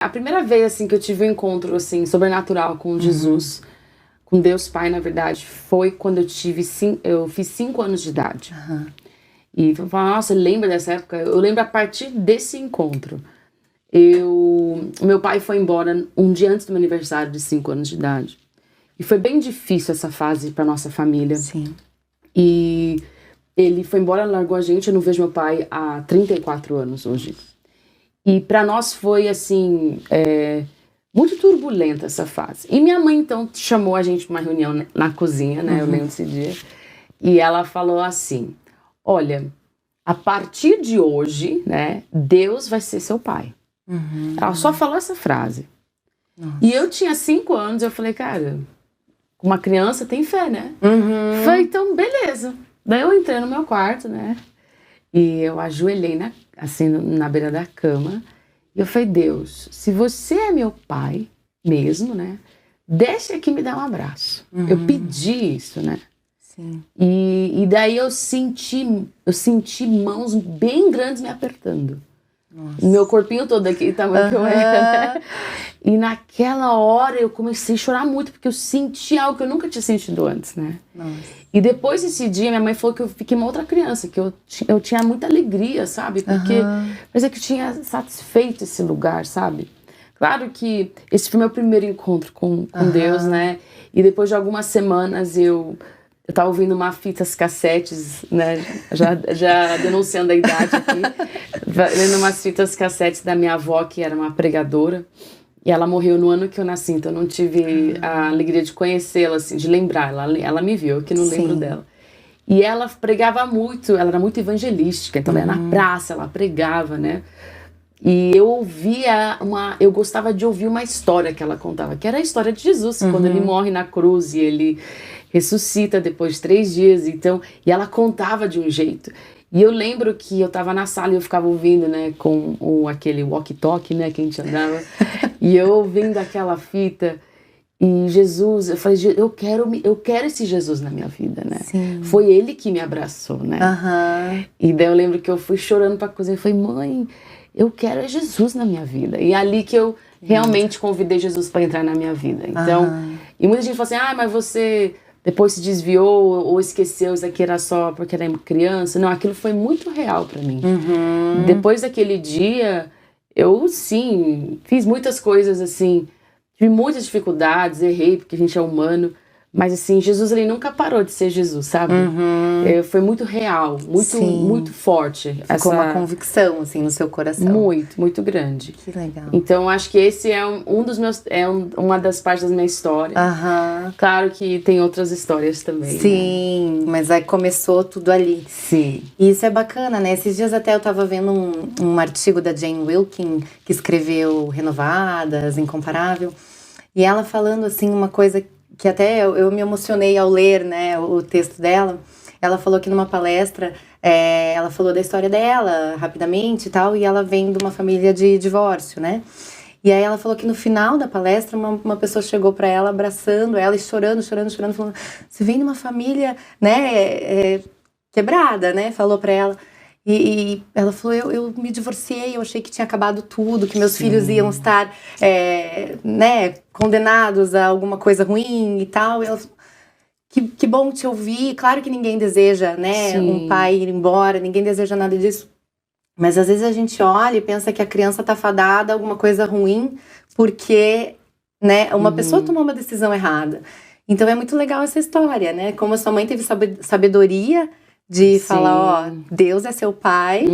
A primeira vez, assim, que eu tive um encontro, assim, sobrenatural com Jesus, com Deus Pai, na verdade, foi quando eu fiz 5 anos de idade. E eu falei, nossa, lembra dessa época? Eu lembro a partir desse encontro. Meu pai foi embora um dia antes do meu aniversário de 5 anos de idade. E foi bem difícil essa fase pra nossa família. Sim. E ele foi embora, largou a gente. Eu não vejo meu pai há 34 anos hoje. E pra nós foi, assim, muito turbulenta essa fase. E minha mãe, então, chamou a gente pra uma reunião na cozinha, né? Eu lembro desse dia. E ela falou assim, olha, a partir de hoje, né, Deus vai ser seu pai. Ela só falou essa frase. E eu tinha 5 anos, eu falei, cara, uma criança tem fé, né? Falei, então, beleza. Daí eu entrei no meu quarto, né? E eu ajoelhei na beira da cama. E eu falei, Deus, se você é meu pai mesmo, né? Deixa aqui me dar um abraço. Eu pedi isso, né? Sim. E daí eu senti mãos bem grandes me apertando. Nossa. Meu corpinho todo aqui, tamanho que eu era, né? E naquela hora eu comecei a chorar muito, porque eu senti algo que eu nunca tinha sentido antes, né? Nossa. E depois desse dia, minha mãe falou que eu fiquei uma outra criança, que eu tinha muita alegria, sabe? Porque parecia que eu tinha satisfeito esse lugar, sabe? Claro que esse foi meu primeiro encontro com Deus, né? E depois de algumas semanas eu tava ouvindo uma fitas cassetes, né? Já denunciando a idade aqui. Lendo umas fitas cassetes da minha avó, que era uma pregadora. E ela morreu no ano que eu nasci, então eu não tive a alegria de conhecê-la, assim, de lembrar. Ela me viu, eu que não lembro dela. E ela pregava muito, ela era muito evangelística, então ela ia na praça, ela pregava, né? E eu gostava de ouvir uma história que ela contava, que era a história de Jesus, quando ele morre na cruz e ele ressuscita depois de 3 dias, então, e ela contava de um jeito. E eu lembro que eu tava na sala e eu ficava ouvindo, né, com aquele walkie-talkie, né, que a gente andava, e eu ouvindo aquela fita, e Jesus, eu falei, eu quero esse Jesus na minha vida, né? Sim. Foi ele que me abraçou, né? E daí eu lembro que eu fui chorando pra cozinha, eu falei, mãe, eu quero Jesus na minha vida. E ali que eu realmente convidei Jesus para entrar na minha vida. Então, e muita gente fala assim, mas você depois se desviou ou esqueceu, isso aqui era só porque era criança. Não, aquilo foi muito real para mim. Depois daquele dia, eu sim, fiz muitas coisas assim, tive muitas dificuldades, errei porque a gente é humano. Mas assim, Jesus, ele nunca parou de ser Jesus, sabe? Foi muito real, muito forte. Ficou uma convicção, assim, no seu coração. Muito, muito grande. Que legal. Então, acho que esse é uma das partes da minha história. Claro que tem outras histórias também. Sim, né? Mas aí começou tudo ali. Sim. E isso é bacana, né? Esses dias até eu tava vendo um artigo da Jane Wilkin, que escreveu Renovadas, Incomparável. E ela falando, assim, uma coisa que até eu me emocionei ao ler, né, o texto dela. Ela falou que numa palestra, ela falou da história dela, rapidamente e tal, e ela vem de uma família de divórcio, né? E aí ela falou que no final da palestra, uma pessoa chegou pra ela, abraçando ela e chorando, falando, você vem de uma família, né, quebrada, né? Falou pra ela. E ela falou, eu me divorciei, eu achei que tinha acabado tudo, que meus filhos iam estar, né, condenados a alguma coisa ruim e tal. E ela falou, que bom te ouvir. Claro que ninguém deseja, né, um pai ir embora, ninguém deseja nada disso. Mas às vezes a gente olha e pensa que a criança tá fadada a alguma coisa ruim porque, né, uma pessoa tomou uma decisão errada. Então é muito legal essa história, né? Como a sua mãe teve sabedoria de falar, Deus é seu pai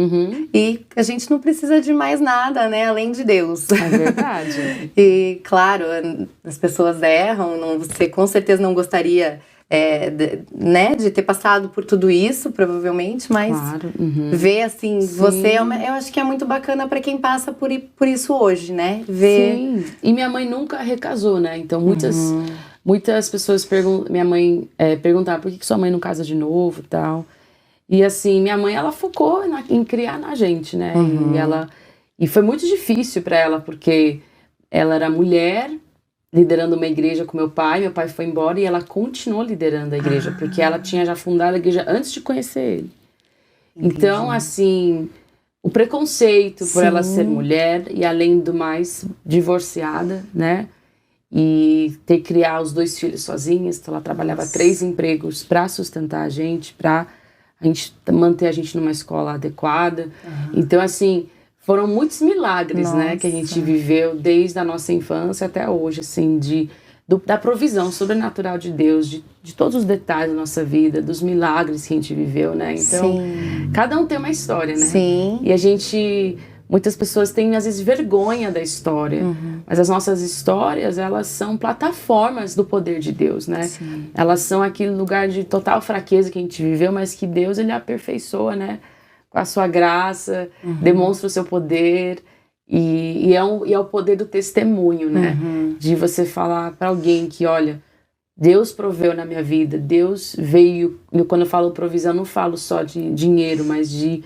e a gente não precisa de mais nada, né, além de Deus. É verdade. E, claro, as pessoas erram, você com certeza não gostaria, né, de ter passado por tudo isso, provavelmente, mas ver, assim, você, eu acho que é muito bacana para quem passa por isso hoje, né, ver... Sim, e minha mãe nunca recasou, né, então muitas pessoas minha mãe perguntaram por que sua mãe não casa de novo e tal. E assim, minha mãe, ela focou em criar na gente, né? E foi muito difícil para ela, porque ela era mulher, liderando uma igreja com meu pai foi embora e ela continuou liderando a igreja, porque ela tinha já fundado a igreja antes de conhecer ele. Entendi. Então, assim, o preconceito por ela Sim. ser mulher e, além do mais, divorciada, né? E ter que criar os 2 filhos sozinhas. Então ela trabalhava 3 empregos para sustentar a gente manter a gente numa escola adequada. Então, assim, foram muitos milagres, né, que a gente viveu desde a nossa infância até hoje, assim, da provisão sobrenatural de Deus, de todos os detalhes da nossa vida, dos milagres que a gente viveu, né? Então, cada um tem uma história, né? Sim. E muitas pessoas têm, às vezes, vergonha da história. Mas as nossas histórias, elas são plataformas do poder de Deus, né? Sim. Elas são aquele lugar de total fraqueza que a gente viveu, mas que Deus, ele aperfeiçoa, né? Com a sua graça, demonstra o seu poder. E é o poder do testemunho, né? De você falar para alguém que, olha, Deus proveu na minha vida, Deus veio. Quando eu falo provisão, eu não falo só de dinheiro, mas de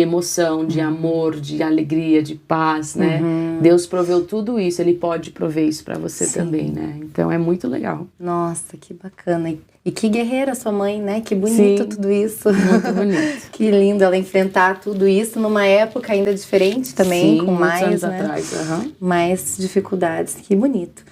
emoção, de amor, de alegria, de paz, né? Deus proveu tudo isso, Ele pode prover isso para você também, né? Então é muito legal. Nossa, que bacana. E que guerreira sua mãe, né? Que bonito tudo isso. Muito bonito. Que lindo ela enfrentar tudo isso numa época ainda diferente também, com mais, anos né? atrás. Mais dificuldades. Que bonito.